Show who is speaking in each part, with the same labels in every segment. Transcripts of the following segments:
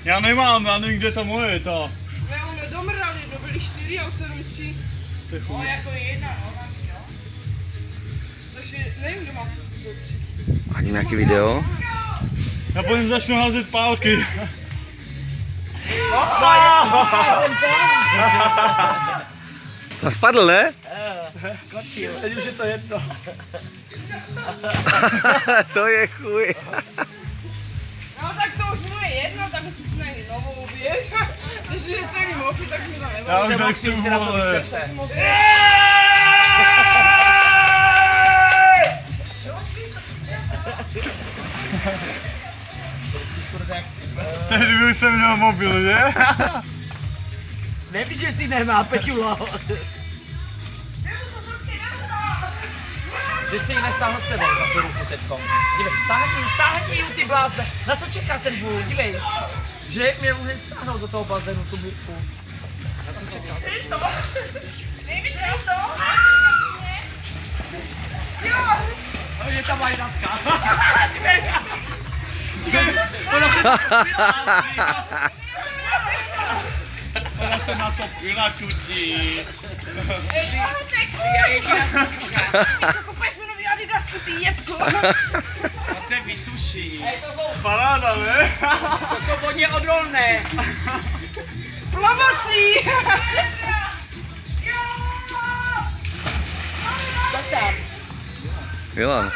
Speaker 1: Já nemám, já nevím, kde ta moje, ta.
Speaker 2: Ne, on domrdal jedno, byli 4 a 7 3. No jako jedna, no, jo. Takže nevím, kdo má do 3.
Speaker 3: Ani nějaký video?
Speaker 1: Já potom začnu házet pálky.
Speaker 3: To spadl, ne?
Speaker 4: Končil, teď už je to jedno.
Speaker 3: To je chuj.
Speaker 2: No tak to už mu je jedno, tak musím si najít novou oběť. Když je celý mokrý, tak mi to
Speaker 1: Já
Speaker 2: nevadí.
Speaker 1: už nechci, vole.
Speaker 2: Tak mokrý.
Speaker 1: Tehdy byl jsem měl mobil, že?
Speaker 4: Nevíš, že si nemá, Peťulo. Že si ji nestáhl sebou za tu ruku teďko. Dívej, stáhni ji, ty blázne. Na co čeká ten vůl, dívej. Že mě může stáhnout do toho bazénu, tu burku. Na co čeká?
Speaker 2: Nevidíš to?
Speaker 4: No, je tam majdatka. Dívej. Ona se
Speaker 1: Ona se natopila, čutí.
Speaker 2: Co kupuješ mi nový adidasku, ty jebko?
Speaker 4: ona se vysuší.
Speaker 1: Paráda, ne?
Speaker 4: To jsou vodně odolné.
Speaker 2: Plavací!
Speaker 4: Tak tam.
Speaker 3: Milan.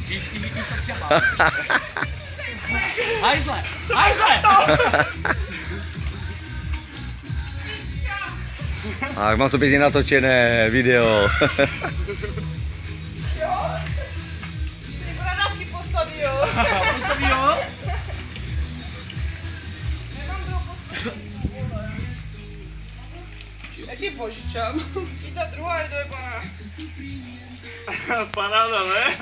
Speaker 4: Ty to třeba. Hajzle, hajzle!
Speaker 3: Ach, má to být i natočené video.
Speaker 2: Ty bradavky postaví, jo?
Speaker 4: Postaví jo?
Speaker 2: Nemám kdo postaví. Já ti požičám. I ta druhá je dojebaná.
Speaker 1: Paráda, ne?